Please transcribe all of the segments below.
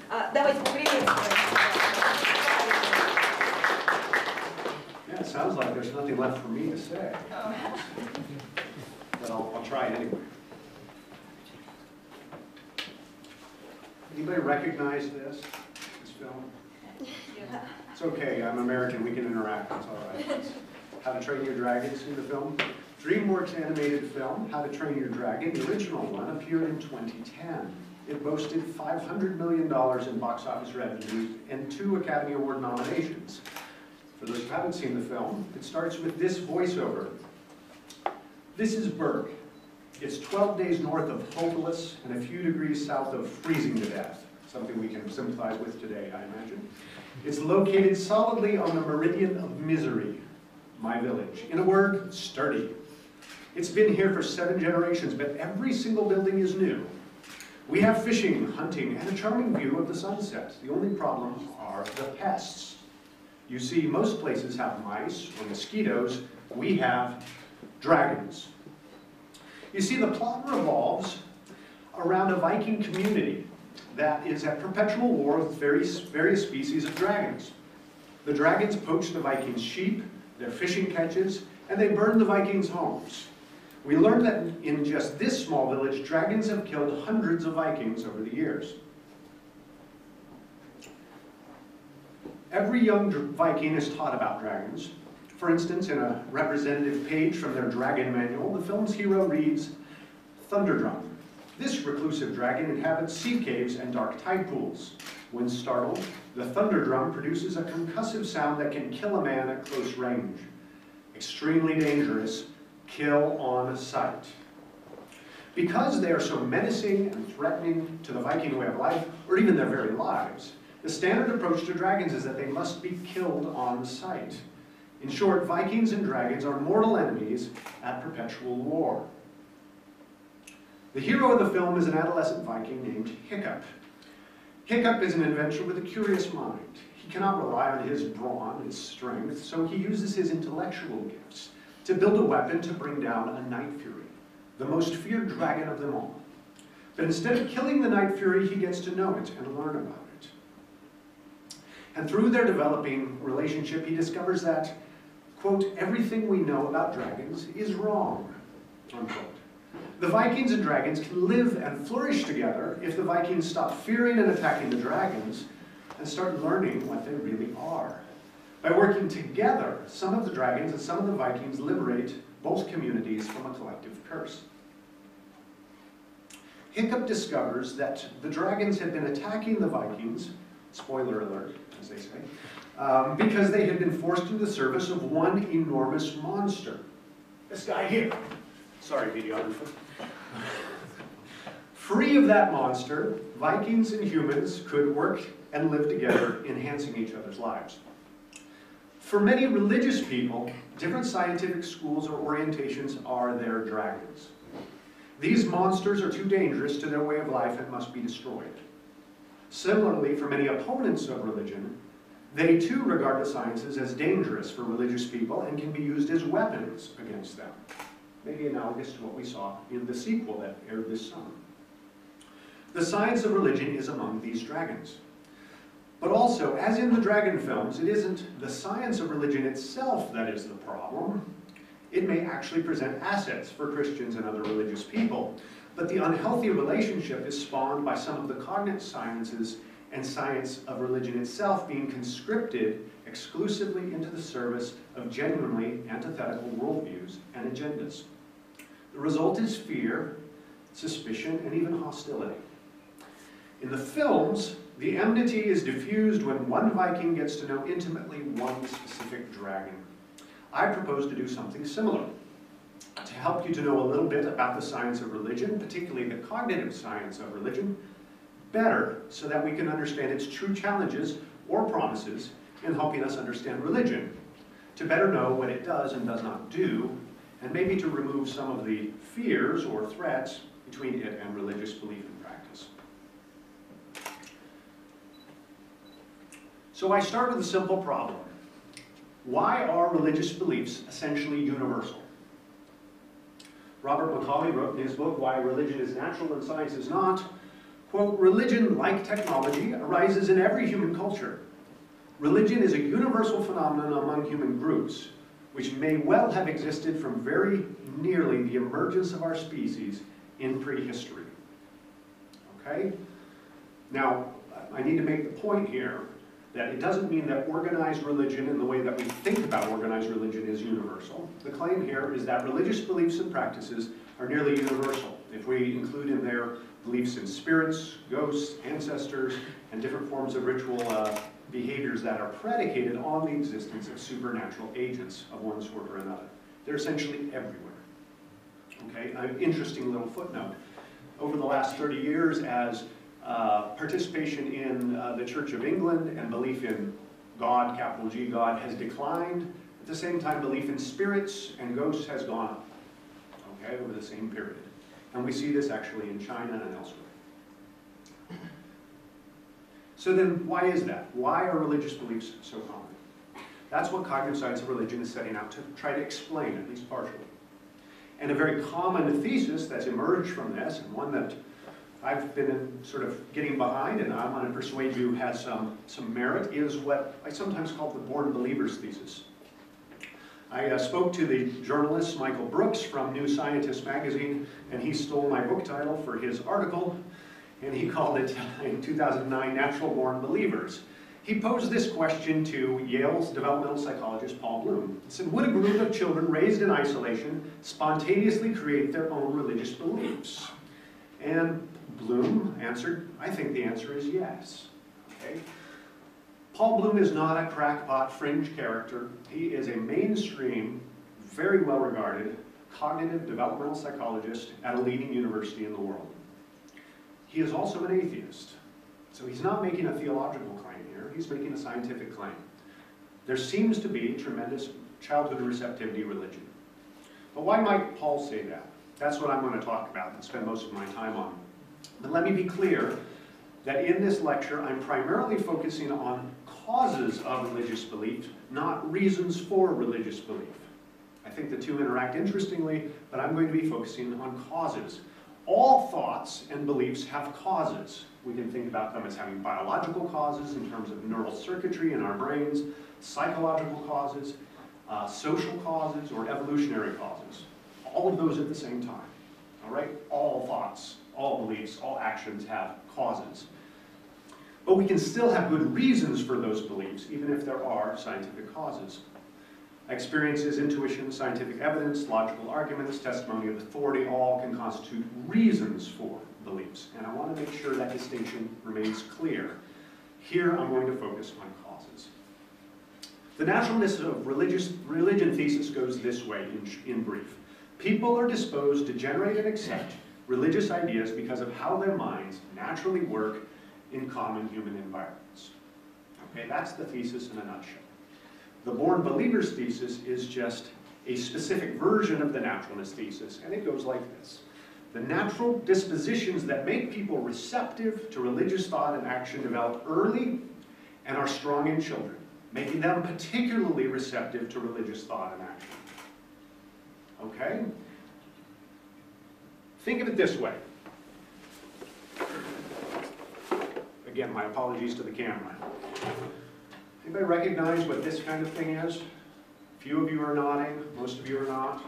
Давайте поприветствуем. Yeah, it sounds like there's nothing left for me to say. But I'll try anyway. Anybody recognize this film? It's okay, I'm American, we can interact, it's all right. How to Train Your Dragon, see the film? DreamWorks animated film, How to Train Your Dragon, the original one, appeared in 2010. It boasted $500 million in box office revenue and 2 Academy Award nominations. For those who haven't seen the film, it starts with this voiceover. This is Berg. It's 12 days north of hopeless and a few degrees south of freezing to death. Something we can sympathize with today, I imagine. It's located solidly on the meridian of misery, my village. In a word, sturdy. It's been here for 7 generations, but every single building is new. We have fishing, hunting, and a charming view of the sunset. The only problem are the pests. You see, most places have mice or mosquitoes. We have dragons. You see, the plot revolves around a Viking community that is at perpetual war with various species of dragons. The dragons poach the Vikings' sheep, their fishing catches, and they burn the Vikings' homes. We learned that in just this small village, dragons have killed hundreds of Vikings over the years. Every young Viking is taught about dragons. For instance, in a representative page from their dragon manual, the film's hero reads, Thunderdrum. This reclusive dragon inhabits sea caves and dark tide pools. When startled, the Thunderdrum produces a concussive sound that can kill a man at close range. Extremely dangerous, kill on sight. Because they are so menacing and threatening to the Viking way of life, or even their very lives, the standard approach to dragons is that they must be killed on sight. In short, Vikings and dragons are mortal enemies at perpetual war. The hero of the film is an adolescent Viking named Hiccup. Hiccup is an adventurer with a curious mind. He cannot rely on his brawn, his strength, so he uses his intellectual gifts to build a weapon to bring down a Night Fury, the most feared dragon of them all. But instead of killing the Night Fury, he gets to know it and learn about it. And through their developing relationship, he discovers that, quote, everything we know about dragons is wrong, unquote. The Vikings and dragons can live and flourish together if the Vikings stop fearing and attacking the dragons and start learning what they really are. By working together, some of the dragons and some of the Vikings liberate both communities from a collective curse. Hiccup discovers that the dragons had been attacking the Vikings, spoiler alert, as they say, because they had been forced into the service of one enormous monster. This guy here. Sorry, videographer. Free of that monster, Vikings and humans could work and live together, enhancing each other's lives. For many religious people, different scientific schools or orientations are their dragons. These monsters are too dangerous to their way of life and must be destroyed. Similarly, for many opponents of religion, they too regard the sciences as dangerous for religious people and can be used as weapons against them. Maybe analogous to what we saw in the sequel that aired this summer. The science of religion is among these dragons. But also, as in the dragon films, it isn't the science of religion itself that is the problem. It may actually present assets for Christians and other religious people, but the unhealthy relationship is spawned by some of the cognitive sciences and science of religion itself being conscripted exclusively into the service of genuinely antithetical worldviews and agendas. The result is fear, suspicion, and even hostility. In the films, the enmity is diffused when one Viking gets to know intimately one specific dragon. I propose to do something similar, to help you to know a little bit about the science of religion, particularly the cognitive science of religion, better so that we can understand its true challenges or promises in helping us understand religion, to better know what it does and does not do, and maybe to remove some of the fears or threats between it and religious belief and practice. So I start with a simple problem. Why are religious beliefs essentially universal? Robert Macaulay wrote in his book, Why Religion is Natural and Science is Not, Quote, religion, like technology, arises in every human culture. Religion is a universal phenomenon among human groups, which may well have existed from very nearly the emergence of our species in prehistory. Okay? Now, I need to make the point here that it doesn't mean that organized religion in the way that we think about organized religion is universal. The claim here is that religious beliefs and practices are nearly universal, if we include in there beliefs in spirits, ghosts, ancestors, and different forms of ritual behaviors that are predicated on the existence of supernatural agents of one sort or another. They're essentially everywhere. Okay, an interesting little footnote. Over the last 30 years, as participation in the Church of England and belief in God, capital G, God, has declined. At the same time, belief in spirits and ghosts has gone up, okay, over the same period. And we see this actually in China and elsewhere. So then, why is that? Why are religious beliefs so common? That's what cognitive science of religion is setting out to try to explain, at least partially. And a very common thesis that's emerged from this, and one that I've been sort of getting behind, and I want to persuade you has some merit, is what I sometimes call the born believers thesis. I spoke to the journalist Michael Brooks from New Scientist magazine, and he stole my book title for his article, and he called it, in 2009, Natural Born Believers. He posed this question to Yale's developmental psychologist Paul Bloom. He said, would a group of children raised in isolation spontaneously create their own religious beliefs? And Bloom answered, I think the answer is yes. Okay? Paul Bloom is not a crackpot fringe character. He is a mainstream, very well-regarded, cognitive developmental psychologist at a leading university in the world. He is also an atheist. So he's not making a theological claim here, he's making a scientific claim. There seems to be tremendous childhood receptivity religion. But why might Paul say that? That's what I'm going to talk about and spend most of my time on. But let me be clear that in this lecture I'm primarily focusing on causes of religious belief, not reasons for religious belief. I think the two interact interestingly, but I'm going to be focusing on causes. All thoughts and beliefs have causes. We can think about them as having biological causes in terms of neural circuitry in our brains, psychological causes, social causes, or evolutionary causes. All of those at the same time. All right? All thoughts, all beliefs, all actions have causes. But we can still have good reasons for those beliefs, even if there are scientific causes. Experiences, intuition, scientific evidence, logical arguments, testimony of authority, all can constitute reasons for beliefs. And I want to make sure that distinction remains clear. Here I'm going to focus on causes. The naturalness of religion thesis goes this way in brief. People are disposed to generate and accept religious ideas because of how their minds naturally work in common human environments. Okay, that's the thesis in a nutshell. The born believers thesis is just a specific version of the naturalness thesis, and it goes like this. The natural dispositions that make people receptive to religious thought and action develop early and are strong in children, making them particularly receptive to religious thought and action. Okay? Think of it this way. Again, my apologies to the camera. Anybody recognize what this kind of thing is? A few of you are nodding, most of you are not.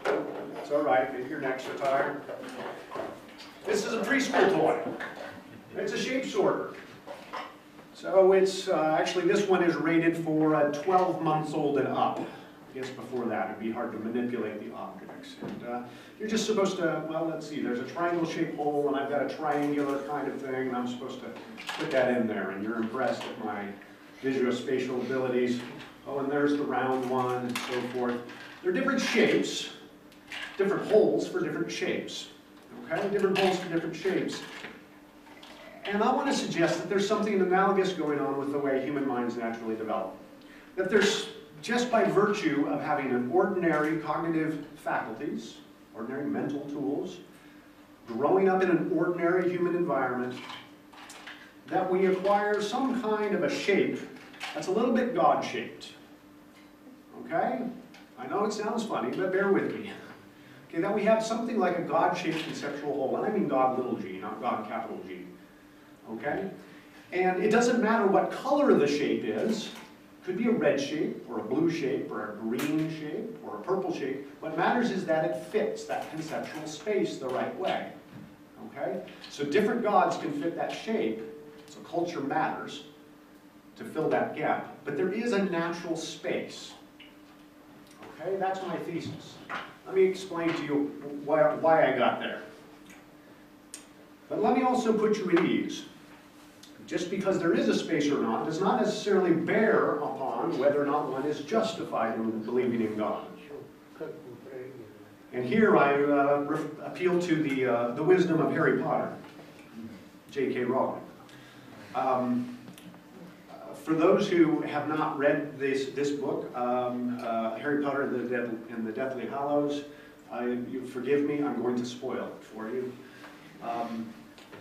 It's all right, maybe your necks are tired. This is a preschool toy. It's a shape sorter. So it's, actually this one is rated for 12 months old and up. I guess before that it'd be hard to manipulate the objects. And you're just supposed to, well, let's see, there's a triangle-shaped hole and I've got a triangular kind of thing and I'm supposed to put that in there and you're impressed at my visuospatial abilities. Oh, and there's the round one and so forth. They're different shapes, different holes for different shapes. Okay, different holes for different shapes. And I want to suggest that there's something analogous going on with the way human minds naturally develop. That there's, just by virtue of having an ordinary cognitive faculties, ordinary mental tools, growing up in an ordinary human environment, that we acquire some kind of a shape that's a little bit God-shaped. Okay? I know it sounds funny, but bear with me. Okay, that we have something like a God-shaped conceptual whole, and I mean God little g, not God capital G. okay? And it doesn't matter what color the shape is. It could be a red shape, or a blue shape, or a green shape, or a purple shape. What matters is that it fits that conceptual space the right way, okay? So different gods can fit that shape, so culture matters to fill that gap, but there is a natural space. Okay, that's my thesis. Let me explain to you why I got there. But let me also put you at ease. Just because there is a space or not does not necessarily bear upon whether or not one is justified in believing in God. And here I appeal to the wisdom of Harry Potter, J.K. Rowling. For those who have not read this book, Harry Potter and the Deathly Hallows, you forgive me, I'm going to spoil it for you.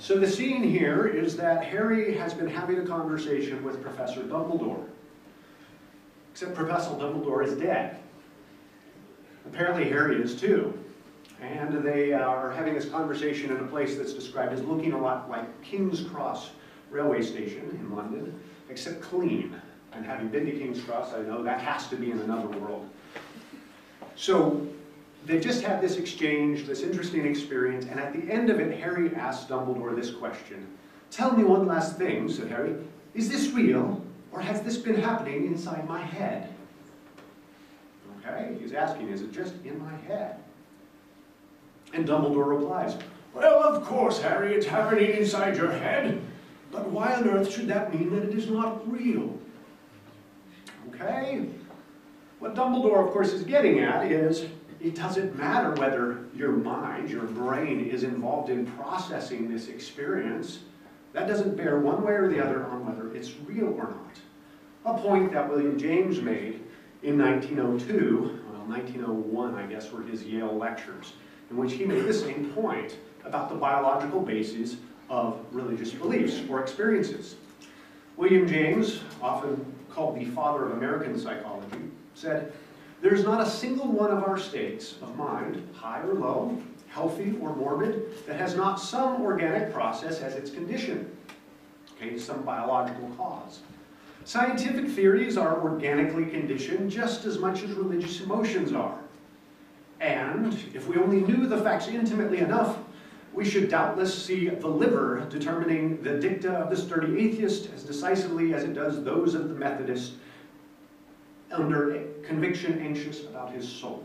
So the scene here is that Harry has been having a conversation with Professor Dumbledore. Except Professor Dumbledore is dead. Apparently Harry is too. And they are having this conversation in a place that's described as looking a lot like King's Cross railway station in London, except clean. And having been to King's Cross, I know that has to be in another world. So they just had this exchange, this interesting experience, and at the end of it, Harry asked Dumbledore this question. "Tell me one last thing," said Harry. "Is this real, or has this been happening inside my head?" Okay, he's asking, is it just in my head? And Dumbledore replies, "Well, of course, Harry, it's happening inside your head, but why on earth should that mean that it is not real?" Okay? What Dumbledore, of course, is getting at is, it doesn't matter whether your mind, your brain, is involved in processing this experience. That doesn't bear one way or the other on whether it's real or not. A point that William James made in 1902, well, 1901, I guess, were his Yale lectures, in which he made the same point about the biological basis of religious beliefs or experiences. William James, often called the father of American psychology, said, "There's not a single one of our states of mind, high or low, healthy or morbid, that has not some organic process as its condition, okay, some biological cause. Scientific theories are organically conditioned just as much as religious emotions are. And if we only knew the facts intimately enough, we should doubtless see the liver determining the dicta of the sturdy atheist as decisively as it does those of the Methodist, under conviction anxious about his soul."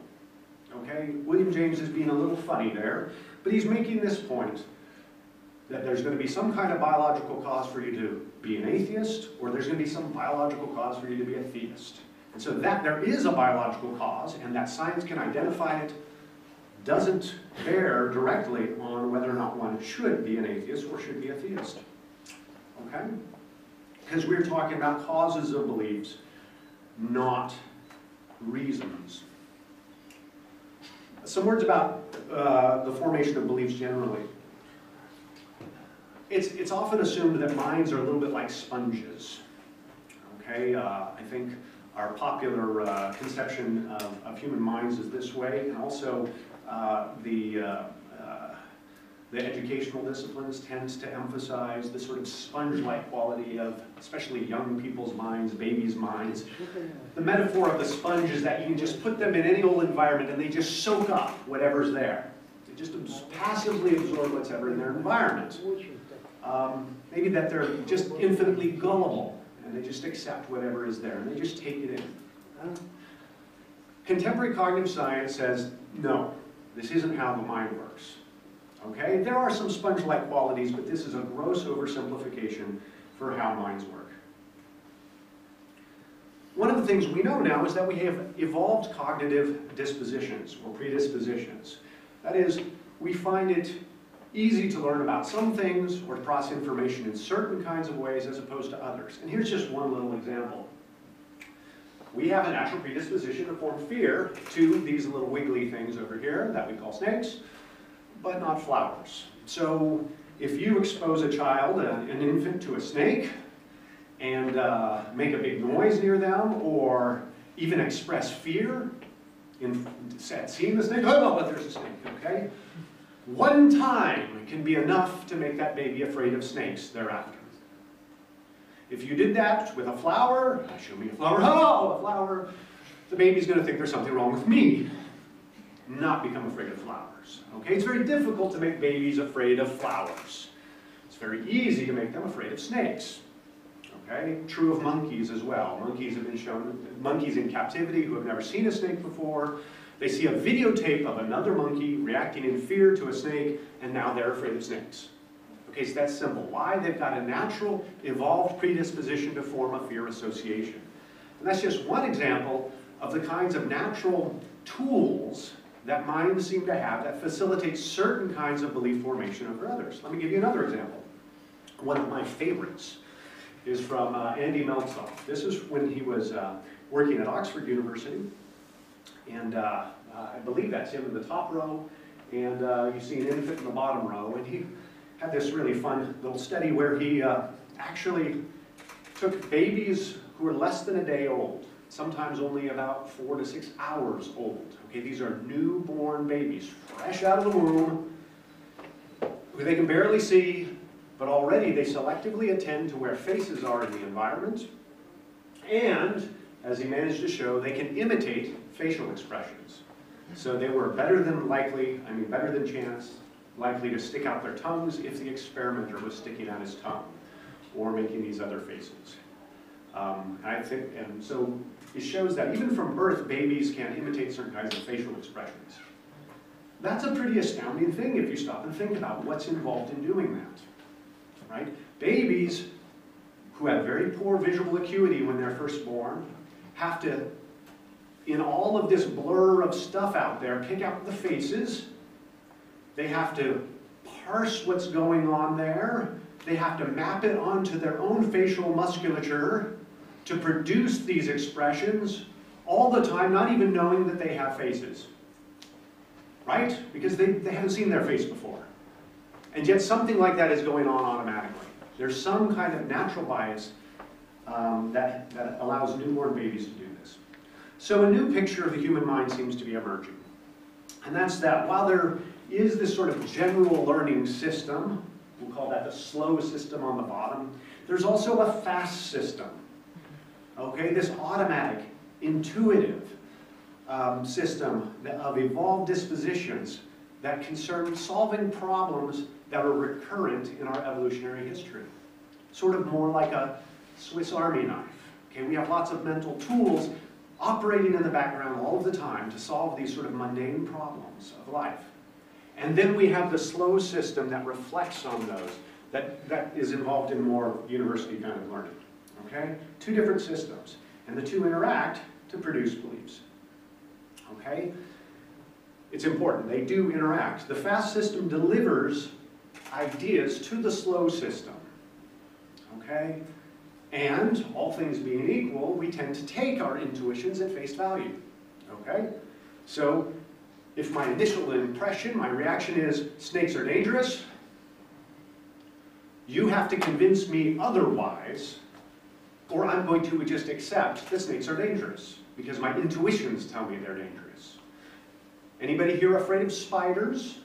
Okay, William James is being a little funny there, but he's making this point that there's going to be some kind of biological cause for you to be an atheist, or there's going to be some biological cause for you to be a theist. And so that there is a biological cause, and that science can identify it, doesn't bear directly on whether or not one should be an atheist or should be a theist. Okay? Because we're talking about causes of beliefs, not reasons. Some words about the formation of beliefs generally. It's often assumed that minds are a little bit like sponges. Okay, I think our popular conception of human minds is this way, and also the educational disciplines tends to emphasize the sort of sponge-like quality of especially young people's minds, babies' minds. The metaphor of the sponge is that you can just put them in any old environment and they just soak up whatever's there. They just passively absorb whatever in their environment. Maybe that they're just infinitely gullible and they just accept whatever is there and they just take it in. Contemporary cognitive science says, no, this isn't how the mind works. Okay? There are some sponge-like qualities, but this is a gross oversimplification for how minds work. One of the things we know now is that we have evolved cognitive dispositions or predispositions. That is, we find it easy to learn about some things or to process information in certain kinds of ways as opposed to others. And here's just one little example. We have a natural predisposition to form fear to these little wiggly things over here that we call snakes, but not flowers. So if you expose a child, an infant, to a snake and make a big noise near them, or even express fear in seeing the snake, oh, but there's a snake, okay? One time can be enough to make that baby afraid of snakes thereafter. If you did that with a flower, show me a flower, oh, a flower, the baby's going to think there's something wrong with me, not become afraid of flowers. Okay, it's very difficult to make babies afraid of flowers. It's very easy to make them afraid of snakes. Okay, true of monkeys as well. Monkeys have been shown, monkeys in captivity who have never seen a snake before, they see a videotape of another monkey reacting in fear to a snake, and now they're afraid of snakes. Okay, so that's simple. Why? They've got a natural, evolved predisposition to form a fear association. And that's just one example of the kinds of natural tools that minds seem to have that facilitate certain kinds of belief formation over others. Let me give you another example. One of my favorites is from Andy Meltzoff. This is when he was working at Oxford University, and I believe that's him in the top row, and you see an infant in the bottom row, and he had this really fun little study where he actually took babies who were less than a day old, sometimes only about 4 to 6 hours old. Okay, these are newborn babies, fresh out of the womb, who they can barely see, but already they selectively attend to where faces are in the environment, and, as he managed to show, they can imitate facial expressions. So they were better than chance, likely to stick out their tongues if the experimenter was sticking out his tongue or making these other faces. And so it shows that even from birth, babies can imitate certain kinds of facial expressions. That's a pretty astounding thing if you stop and think about what's involved in doing that. Right? Babies who have very poor visual acuity when they're first born have to, in all of this blur of stuff out there, pick out the faces. They have to parse what's going on there. They have to map it onto their own facial musculature to produce these expressions all the time, not even knowing that they have faces. Right? Because they haven't seen their face before. And yet something like that is going on automatically. There's some kind of natural bias that allows newborn babies to do this. So a new picture of the human mind seems to be emerging. And that's that while there is this sort of general learning system, we'll call that the slow system on the bottom, there's also a fast system. Okay, this automatic, intuitive system of evolved dispositions that concern solving problems that are recurrent in our evolutionary history. Sort of more like a Swiss Army knife. Okay, we have lots of mental tools operating in the background all of the time to solve these sort of mundane problems of life. And then we have the slow system that reflects on those, that is involved in more university kind of learning. Okay? Two different systems. And the two interact to produce beliefs. Okay? It's important. They do interact. The fast system delivers ideas to the slow system. Okay? And, all things being equal, we tend to take our intuitions at face value. Okay? So, if my initial impression, my reaction is, snakes are dangerous, you have to convince me otherwise, or I'm going to just accept that snakes are dangerous, because my intuitions tell me they're dangerous. Anybody here afraid of spiders?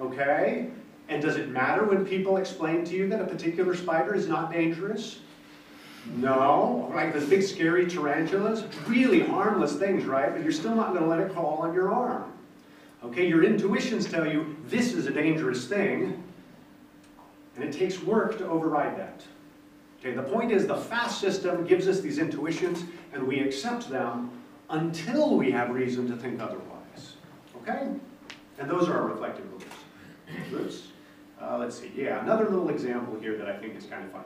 Okay? And does it matter when people explain to you that a particular spider is not dangerous? No. Like those big scary tarantulas? Really harmless things, right? But you're still not going to let it crawl on your arm. Okay? Your intuitions tell you this is a dangerous thing, and it takes work to override that. Okay? The point is the fast system gives us these intuitions, and we accept them until we have reason to think otherwise. Okay? And those are our reflective beliefs. Oops. Let's see. Yeah, another little example here that I think is kind of funny.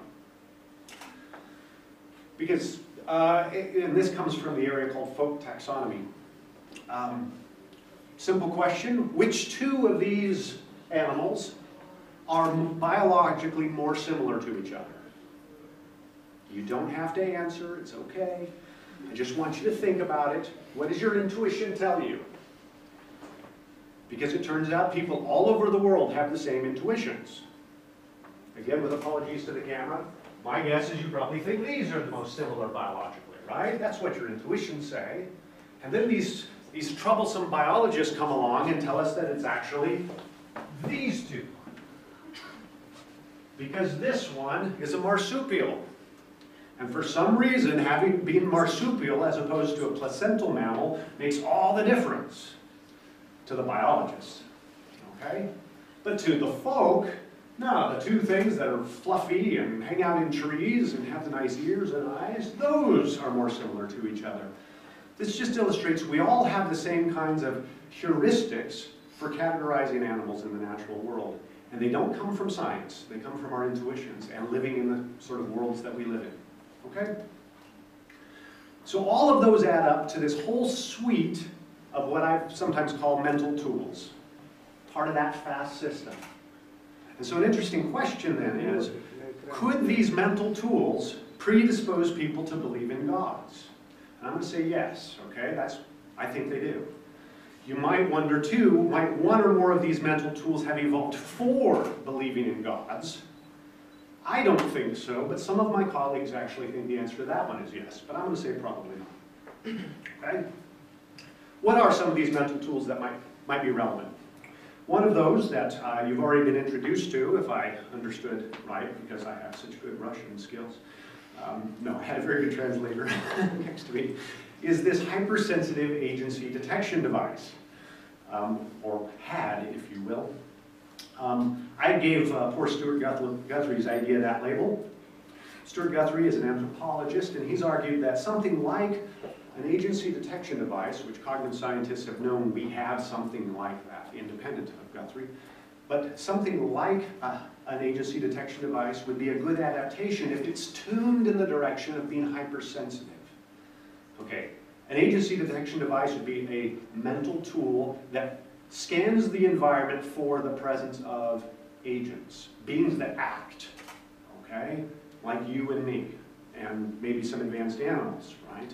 Because, and this comes from the area called folk taxonomy. Simple question, which two of these animals are biologically more similar to each other? You don't have to answer, it's okay. I just want you to think about it. What does your intuition tell you? Because it turns out people all over the world have the same intuitions. Again, with apologies to the camera, my guess is you probably think these are the most similar biologically, right? That's what your intuitions say. And then these these troublesome biologists come along and tell us that it's actually these two. Because this one is a marsupial. And for some reason, having been marsupial as opposed to a placental mammal makes all the difference to the biologists. Okay? But to the folk, no, the two things that are fluffy and hang out in trees and have the nice ears and eyes, those are more similar to each other. This just illustrates we all have the same kinds of heuristics for categorizing animals in the natural world. And they don't come from science. They come from our intuitions and living in the sort of worlds that we live in. Okay? So all of those add up to this whole suite of what I sometimes call mental tools. Part of that fast system. And so an interesting question then is, could these mental tools predispose people to believe in gods? And I'm going to say yes, okay? I think they do. You might wonder too, might one or more of these mental tools have evolved for believing in gods? I don't think so, but some of my colleagues actually think the answer to that one is yes, but I'm going to say probably not. Okay? What are some of these mental tools that might be relevant? One of those that you've already been introduced to, if I understood right, because I have such good Russian skills. No, I had a very good translator next to me, is this hypersensitive agency detection device, or HAD, if you will. I gave poor Stuart Guthrie's idea that label. Stuart Guthrie is an anthropologist, and he's argued that something like an agency detection device, which cognitive scientists have known we have something like that, independent of Guthrie, but something like an agency detection device would be a good adaptation if it's tuned in the direction of being hypersensitive. Okay, an agency detection device would be a mental tool that scans the environment for the presence of agents, beings that act, okay, like you and me, and maybe some advanced animals, right?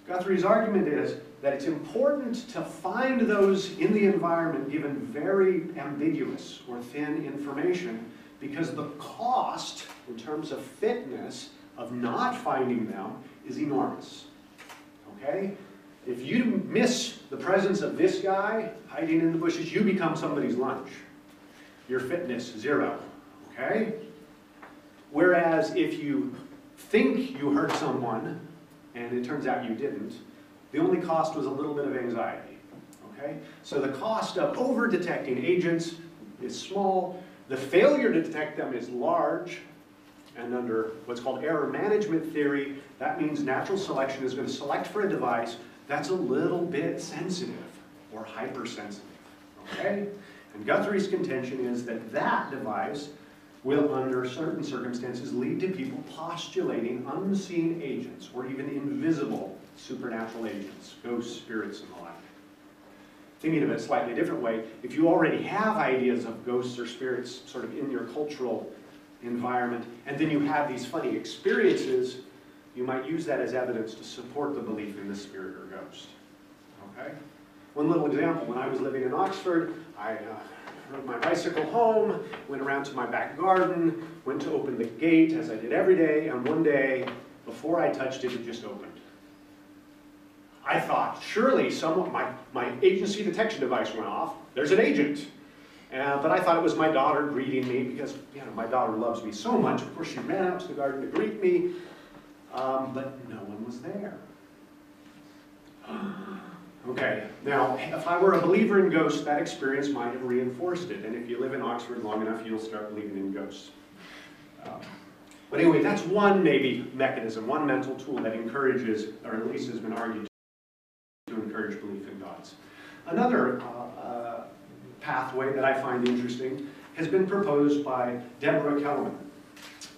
Guthrie's argument is that it's important to find those in the environment given very ambiguous or thin information, because the cost, in terms of fitness, of not finding them is enormous, okay? If you miss the presence of this guy hiding in the bushes, you become somebody's lunch. Your fitness, 0, okay? Whereas if you think you heard someone, and it turns out you didn't, the only cost was a little bit of anxiety, okay? So the cost of over-detecting agents is small, the failure to detect them is large, and under what's called error management theory, that means natural selection is going to select for a device that's a little bit sensitive or hypersensitive, okay? And Guthrie's contention is that that device will, under certain circumstances, lead to people postulating unseen agents or even invisible supernatural agents, ghosts, spirits, and the like. Thinking of it a slightly different way, if you already have ideas of ghosts or spirits sort of in your cultural environment, and then you have these funny experiences, you might use that as evidence to support the belief in the spirit or ghost. Okay? One little example, when I was living in Oxford, I rode my bicycle home, went around to my back garden, went to open the gate, as I did every day, and one day, before I touched it, it just opened. I thought, surely my agency detection device went off. There's an agent. But I thought it was my daughter greeting me, because my daughter loves me so much. Of course, she ran out to the garden to greet me, but no one was there. Okay, now, if I were a believer in ghosts, that experience might have reinforced it. And if you live in Oxford long enough, you'll start believing in ghosts. But anyway, that's one maybe mechanism, one mental tool that encourages, or at least has been argued to encourage belief in gods. Another pathway that I find interesting has been proposed by Deborah Kellerman,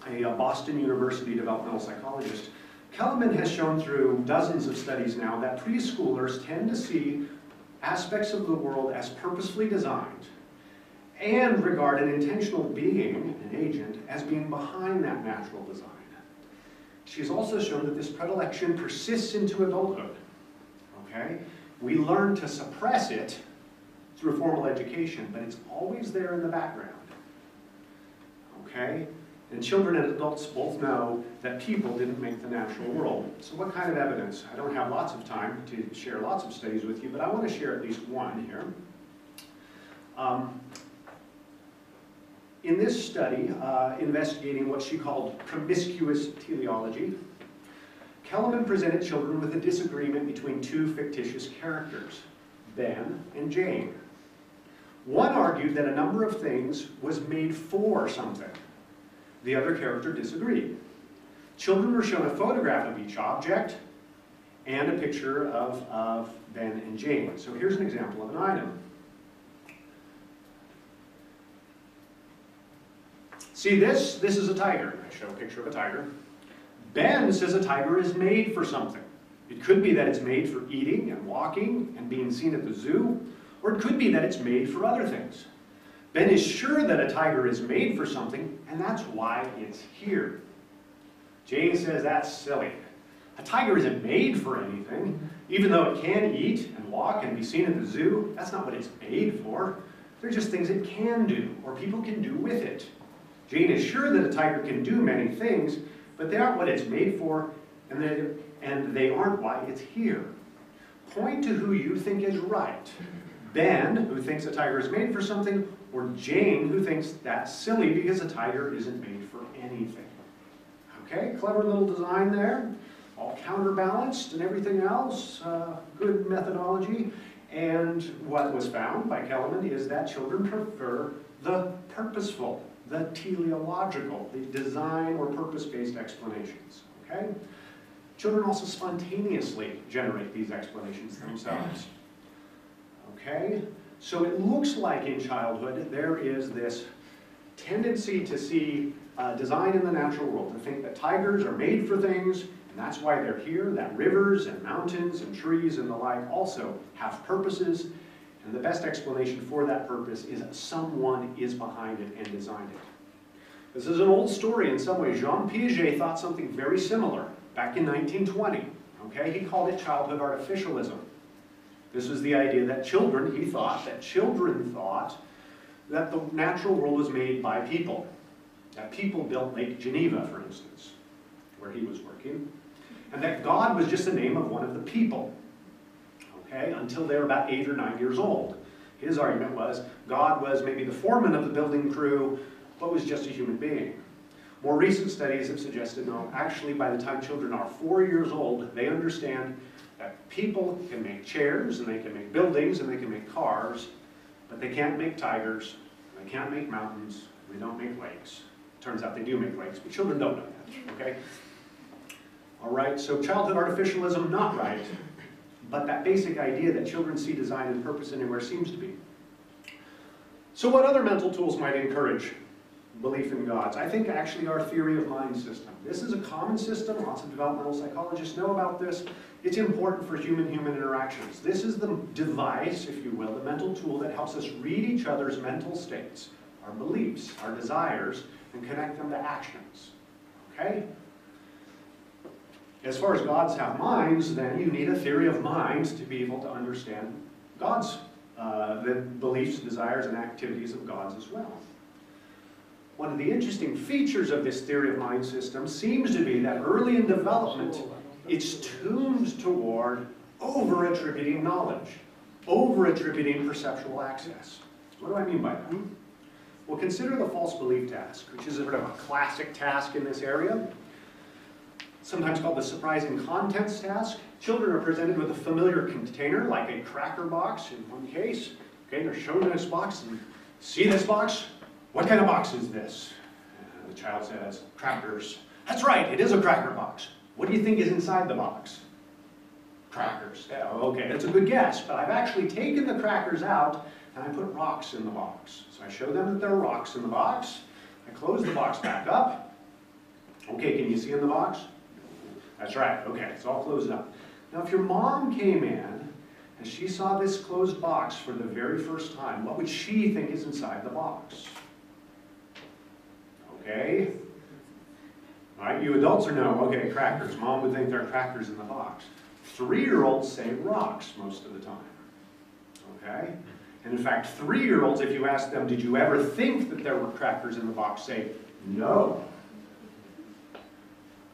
a Boston University developmental psychologist. Kellerman has shown through dozens of studies now that preschoolers tend to see aspects of the world as purposefully designed and regard an intentional being, an agent, as being behind that natural design. She's also shown that this predilection persists into adulthood. Okay? We learn to suppress it through formal education, but it's always there in the background. Okay? And children and adults both know that people didn't make the natural world. So what kind of evidence? I don't have lots of time to share lots of studies with you, but I want to share at least one here. In this study, investigating what she called promiscuous teleology, Kellerman presented children with a disagreement between two fictitious characters, Ben and Jane. One argued that a number of things was made for something. The other character disagreed. Children were shown a photograph of each object and a picture of Ben and Jane. So here's an example of an item. See this? This is a tiger. I show a picture of a tiger. Ben says a tiger is made for something. It could be that it's made for eating and walking and being seen at the zoo, or it could be that it's made for other things. Ben is sure that a tiger is made for something, and that's why it's here. Jane says that's silly. A tiger isn't made for anything. Even though it can eat and walk and be seen at the zoo, that's not what it's made for. They're just things it can do, or people can do with it. Jane is sure that a tiger can do many things, but they aren't what it's made for, and they aren't why it's here. Point to who you think is right. Ben, who thinks a tiger is made for something, or Jane, who thinks that's silly because a tiger isn't made for anything. Okay, clever little design there, all counterbalanced and everything else, good methodology. And what was found by Kellerman is that children prefer the purposeful, the teleological, the design or purpose-based explanations. Okay? Children also spontaneously generate these explanations themselves. Okay? So it looks like in childhood there is this tendency to see design in the natural world, to think that tigers are made for things, and that's why they're here, that rivers and mountains and trees and the like also have purposes, and the best explanation for that purpose is that someone is behind it and designed it. This is an old story in some ways. Jean Piaget thought something very similar back in 1920. Okay? He called it childhood artificialism. This was the idea that children thought that the natural world was made by people. That people built Lake Geneva, for instance, where he was working. And that God was just the name of one of the people. Okay? Until they were about 8 or 9 years old. His argument was God was maybe the foreman of the building crew, but was just a human being. More recent studies have suggested, no, actually by the time children are 4 years old, they understand that people can make chairs, and they can make buildings, and they can make cars, but they can't make tigers, they can't make mountains, they don't make lakes. Turns out they do make lakes, but children don't know that, okay? All right, so childhood artificialism, not right, but that basic idea that children see design and purpose anywhere seems to be. So what other mental tools might encourage belief in gods? I think actually our theory of mind system. This is a common system. Lots of developmental psychologists know about this. It's important for human-human interactions. This is the device, if you will, the mental tool that helps us read each other's mental states, our beliefs, our desires, and connect them to actions. Okay? As far as gods have minds, then you need a theory of mind to be able to understand gods, the beliefs, desires, and activities of gods as well. One of the interesting features of this theory of mind system seems to be that early in development, it's tuned toward over-attributing knowledge, over-attributing perceptual access. What do I mean by that? Well, consider the false belief task, which is sort of a classic task in this area, sometimes called the surprising contents task. Children are presented with a familiar container, like a cracker box in one case. Okay, they're shown this box, and see this box? What kind of box is this? And the child says, crackers. That's right, it is a cracker box. What do you think is inside the box? Crackers. Yeah, okay, that's a good guess, but I've actually taken the crackers out and I put rocks in the box. So I show them that there are rocks in the box. I close the box back up. Okay, can you see in the box? That's right, okay, it's all closed up. Now if your mom came in and she saw this closed box for the very first time, what would she think is inside the box? Okay. All right, you adults are no, okay, crackers. Mom would think there are crackers in the box. 3-year-olds say rocks most of the time. Okay? And in fact, 3-year-olds, if you ask them, did you ever think that there were crackers in the box, say, no,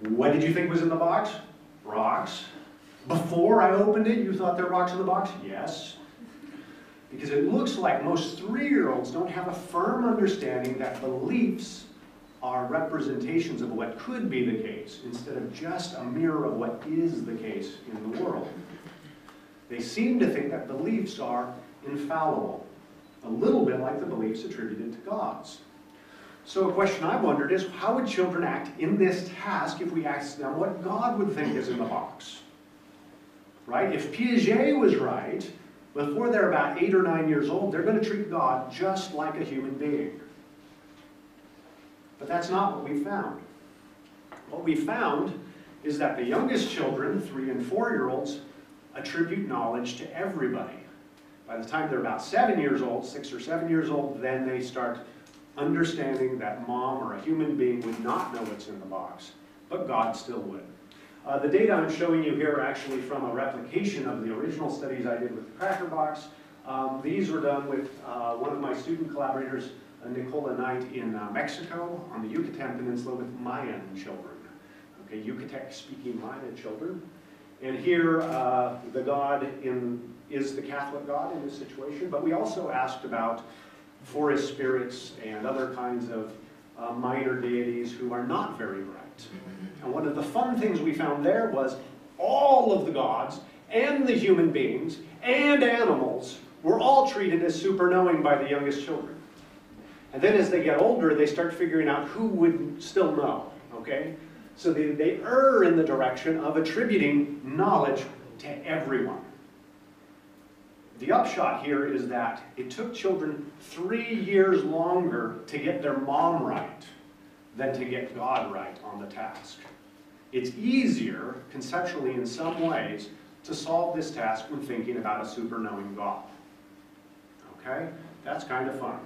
What did you think was in the box? Rocks. Before I opened it, you thought there were rocks in the box? Yes. Because it looks like most 3-year-olds don't have a firm understanding that beliefs are representations of what could be the case, instead of just a mirror of what is the case in the world. They seem to think that beliefs are infallible, a little bit like the beliefs attributed to gods. So a question I wondered is, how would children act in this task if we asked them what God would think is in the box? Right? If Piaget was right, before they're about 8 or 9 years old, they're going to treat God just like a human being. But that's not what we found. What we found is that the youngest children, 3 and 4-year-olds, attribute knowledge to everybody. By the time they're about 7 years old, 6 or 7 years old, then they start understanding that mom or a human being would not know what's in the box, but God still would. The data I'm showing you here are actually from a replication of the original studies I did with the Cracker Box. These were done with one of my student collaborators, Nicola Knight, in Mexico on the Yucatan Peninsula with Mayan children. Okay, Yucatec-speaking Maya children. And here, the God is the Catholic God in this situation, but we also asked about forest spirits and other kinds of minor deities who are not very bright. And one of the fun things we found there was all of the gods and the human beings and animals were all treated as super knowing by the youngest children. And then as they get older, they start figuring out who would still know, okay? So they err in the direction of attributing knowledge to everyone. The upshot here is that it took children 3 years longer to get their mom right than to get God right on the task. It's easier, conceptually in some ways, to solve this task when thinking about a super-knowing God. Okay? That's kind of fun.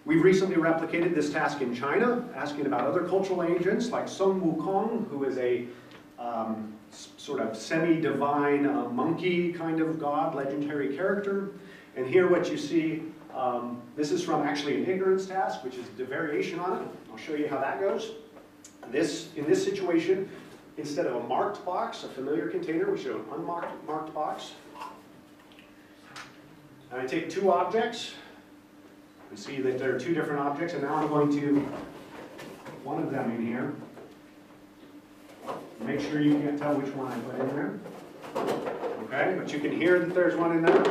We've recently replicated this task in China, asking about other cultural agents like Sun Wukong, who is a sort of semi-divine monkey kind of god, legendary character. And here what you see, this is from actually an ignorance task, which is the variation on it. I'll show you how that goes. In this situation, instead of a marked box, a familiar container, we show an unmarked box. And I take 2 objects. You see that there are 2 different objects, and now I'm going to put one of them in here. Make sure you can't tell which one I put in there. Okay, but you can hear that there's one in there.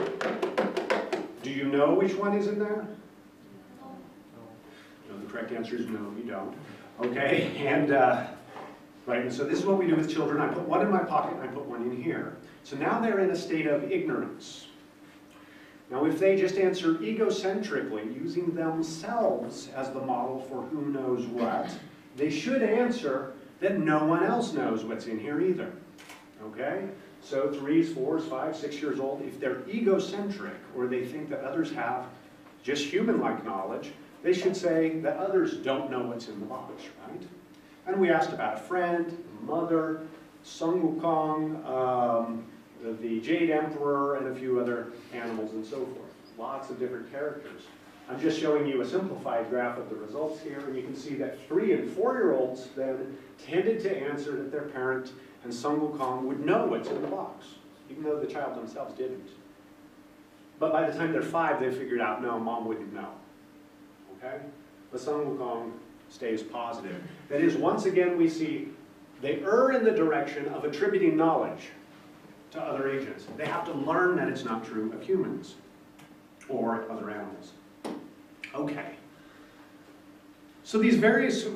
Do you know which one is in there? No, the correct answer is no, you don't. Okay, and right, and so this is what we do with children. I put one in my pocket and I put one in here. So now they're in a state of ignorance. Now if they just answer egocentrically, using themselves as the model for who knows what, they should answer that no one else knows what's in here either. Okay? So 3s, 4s, 5s, 6 years old, if they're egocentric, or they think that others have just human-like knowledge, they should say that others don't know what's in the box, right? And we asked about a friend, a mother, Sun Wukong, the Jade Emperor, and a few other animals and so forth. Lots of different characters. I'm just showing you a simplified graph of the results here, and you can see that 3 and 4-year-olds then tended to answer that their parent and Sun Wukong would know what's in the box, even though the child themselves didn't. But by the time they're 5, they figured out, no, mom wouldn't know. Okay? But Sun Wukong stays positive. That is, once again, we see they err in the direction of attributing knowledge to other agents. They have to learn that it's not true of humans or other animals. Okay. So these various,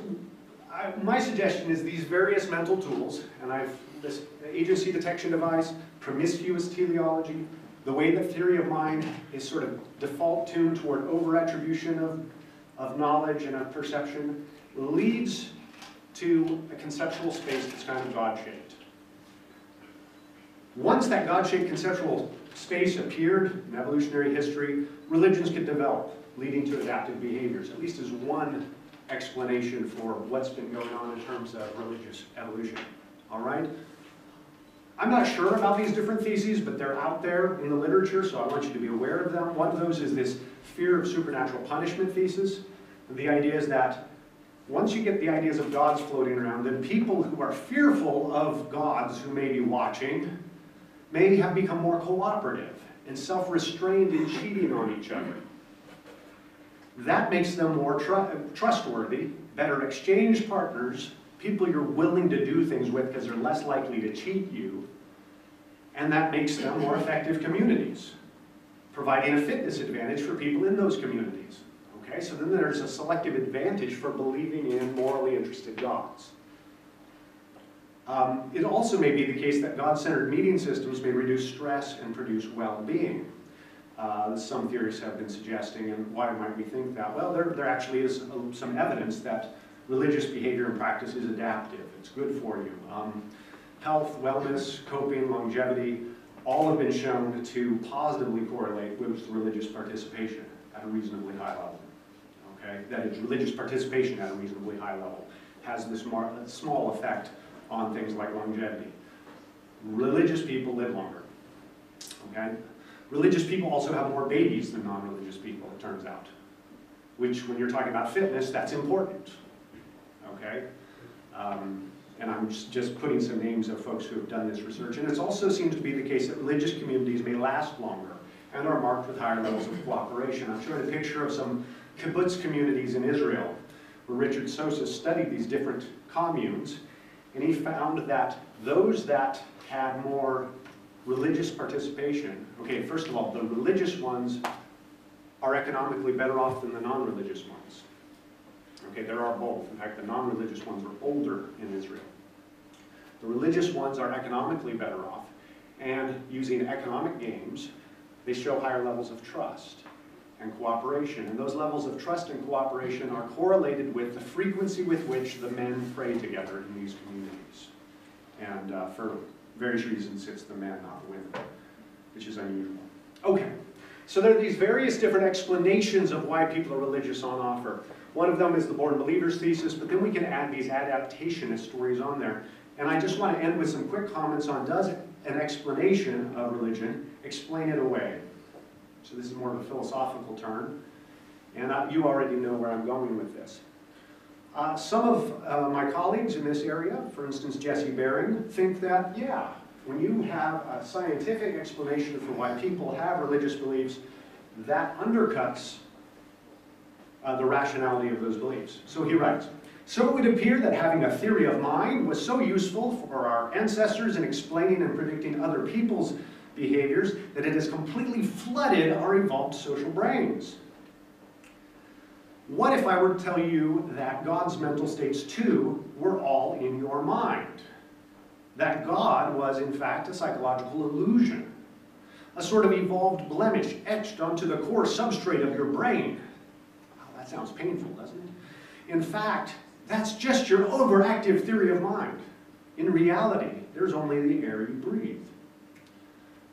my suggestion is these various mental tools, and this agency detection device, promiscuous teleology, the way that theory of mind is sort of default tuned toward over-attribution of knowledge and of perception, leads to a conceptual space that's kind of God-shaped. Once that God-shaped conceptual space appeared in evolutionary history, religions could develop, leading to adaptive behaviors, at least as one explanation for what's been going on in terms of religious evolution. All right? I'm not sure about these different theses, but they're out there in the literature, so I want you to be aware of them. One of those is this fear of supernatural punishment thesis. The idea is that once you get the ideas of gods floating around, then people who are fearful of gods who may be watching may have become more cooperative and self-restrained in cheating on each other. That makes them more trustworthy, better exchange partners, people you're willing to do things with because they're less likely to cheat you, and that makes them more effective communities, providing a fitness advantage for people in those communities. Okay, so then there's a selective advantage for believing in morally interested gods. It also may be the case that God-centered meeting systems may reduce stress and produce well-being. Some theorists have been suggesting, and why might we think that? Well, there actually is some evidence that religious behavior and practice is adaptive. It's good for you. Health, wellness, coping, longevity, all have been shown to positively correlate with religious participation at a reasonably high level. Okay? That is, religious participation at a reasonably high level has this small effect on things like longevity. Religious people live longer. Okay? Religious people also have more babies than non-religious people, it turns out. Which, when you're talking about fitness, that's important. Okay? And I'm just putting some names of folks who have done this research. And it also seems to be the case that religious communities may last longer and are marked with higher levels of cooperation. I'm showing a picture of some kibbutz communities in Israel, where Richard Sosa studied these different communes, and he found that those that had more religious participation, okay, first of all, the religious ones are economically better off than the non-religious ones. Okay, there are both. In fact, the non-religious ones are older in Israel. The religious ones are economically better off, and using economic games, they show higher levels of trust and cooperation. And those levels of trust and cooperation are correlated with the frequency with which the men pray together in these communities. And for various reasons, it's the men, not the women, which is unusual. Okay, so there are these various different explanations of why people are religious on offer. One of them is the born believers thesis, but then we can add these adaptationist stories on there. And I just want to end with some quick comments on, does an explanation of religion explain it away? So this is more of a philosophical turn, and you already know where I'm going with this. Some of my colleagues in this area, for instance Jesse Baring, think that, yeah, when you have a scientific explanation for why people have religious beliefs, that undercuts the rationality of those beliefs. So he writes, so it would appear that having a theory of mind was so useful for our ancestors in explaining and predicting other people's behaviors that it has completely flooded our evolved social brains. What if I were to tell you that God's mental states too were all in your mind? That God was in fact a psychological illusion, a sort of evolved blemish etched onto the core substrate of your brain. Wow, that sounds painful, doesn't it? In fact, that's just your overactive theory of mind. In reality, there's only the air you breathe.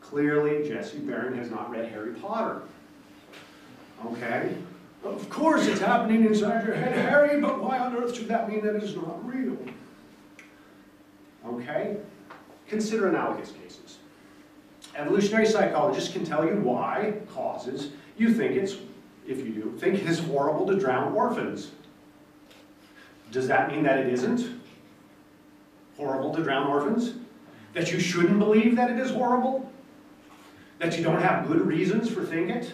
Clearly, Jesse Baring has not read Harry Potter. Okay? Of course it's happening inside your head, Harry, but why on earth should that mean that it's not real? Okay? Consider analogous cases. Evolutionary psychologists can tell you why causes you think it's, if you do, think it is horrible to drown orphans. Does that mean that it isn't horrible to drown orphans? That you shouldn't believe that it is horrible? That you don't have good reasons for thinking it?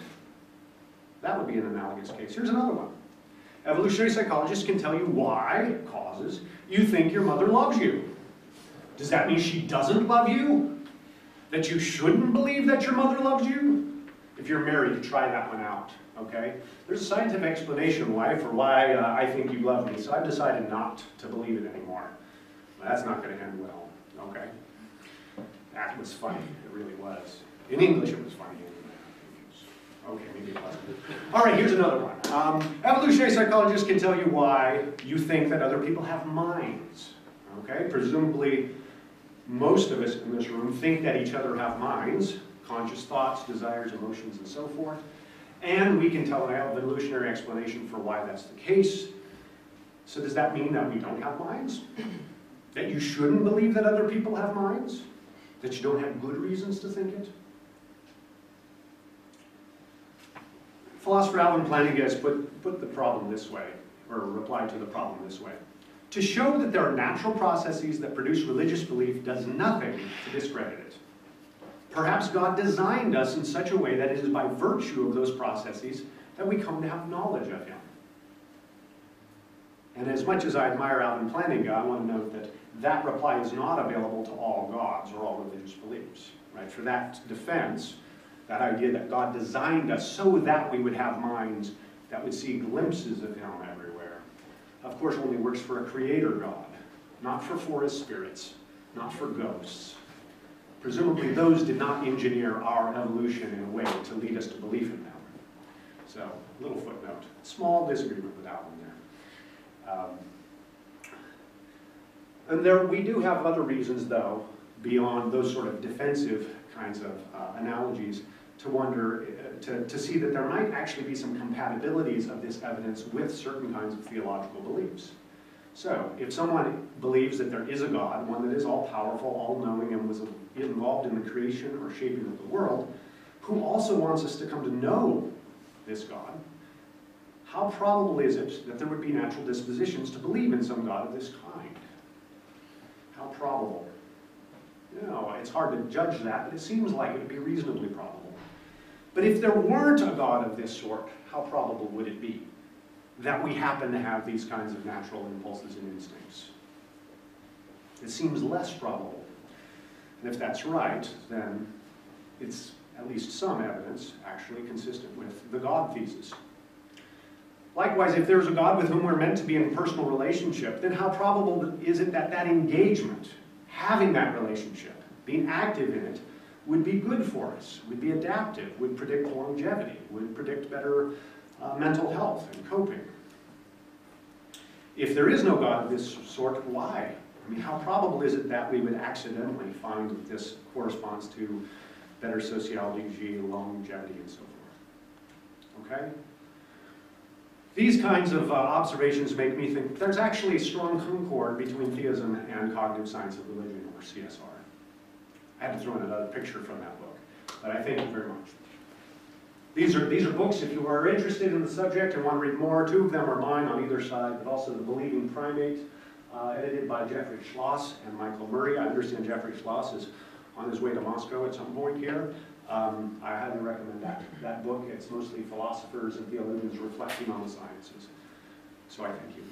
That would be an analogous case. Here's another one. Evolutionary psychologists can tell you why causes you think your mother loves you. Does that mean she doesn't love you? That you shouldn't believe that your mother loves you? If you're married, try that one out, okay? There's a scientific explanation why I think you love me, so I've decided not to believe it anymore. Well, that's not going to end well, okay? That was funny, it really was. In English, it was funny. Okay, maybe it wasn't. All right, here's another one. Evolutionary psychologists can tell you why you think that other people have minds. Okay, presumably most of us in this room think that each other have minds, conscious thoughts, desires, emotions, and so forth. And we can tell an evolutionary explanation for why that's the case. So does that mean that we don't have minds? That you shouldn't believe that other people have minds? That you don't have good reasons to think it? Philosopher Alvin Plantinga has put the problem this way. or reply to the problem this way. To show that there are natural processes that produce religious belief does nothing to discredit it. Perhaps God designed us in such a way that it is by virtue of those processes that we come to have knowledge of Him. And as much as I admire Alvin Plantinga, I want to note that that reply is not available to all gods or all religious beliefs. Right? For that defense, that idea that God designed us so that we would have minds that would see glimpses of Him everywhere, of course only works for a creator God, not for forest spirits, not for ghosts. Presumably those did not engineer our evolution in a way to lead us to belief in them. So, little footnote. Small disagreement with Alvin there. And there, we do have other reasons, though, beyond those sort of defensive kinds of analogies, to wonder, to see that there might actually be some compatibilities of this evidence with certain kinds of theological beliefs. So, if someone believes that there is a God, one that is all-powerful, all-knowing, and was involved in the creation or shaping of the world, who also wants us to come to know this God, how probable is it that there would be natural dispositions to believe in some God of this kind? How probable? You know, it's hard to judge that, but it seems like it would be reasonably probable. But if there weren't a God of this sort, how probable would it be that we happen to have these kinds of natural impulses and instincts? It seems less probable. And if that's right, then it's at least some evidence actually consistent with the God thesis. Likewise, if there's a God with whom we're meant to be in personal relationship, then how probable is it that that engagement, having that relationship, being active in it, would be good for us, would be adaptive, would predict longevity, would predict better mental health and coping? If there is no God of this sort, why? I mean, how probable is it that we would accidentally find that this corresponds to better sociology, longevity, and so forth? Okay? These kinds of observations make me think there's actually a strong concord between theism and cognitive science of religion, or CSR. I had to throw in another picture from that book, but I thank you very much. These are books, if you are interested in the subject and want to read more. Two of them are mine on either side, but also The Believing Primate, edited by Jeffrey Schloss and Michael Murray. I understand Jeffrey Schloss is on his way to Moscow at some point here. I highly recommend that book. It's mostly philosophers and theologians reflecting on the sciences. So I thank you.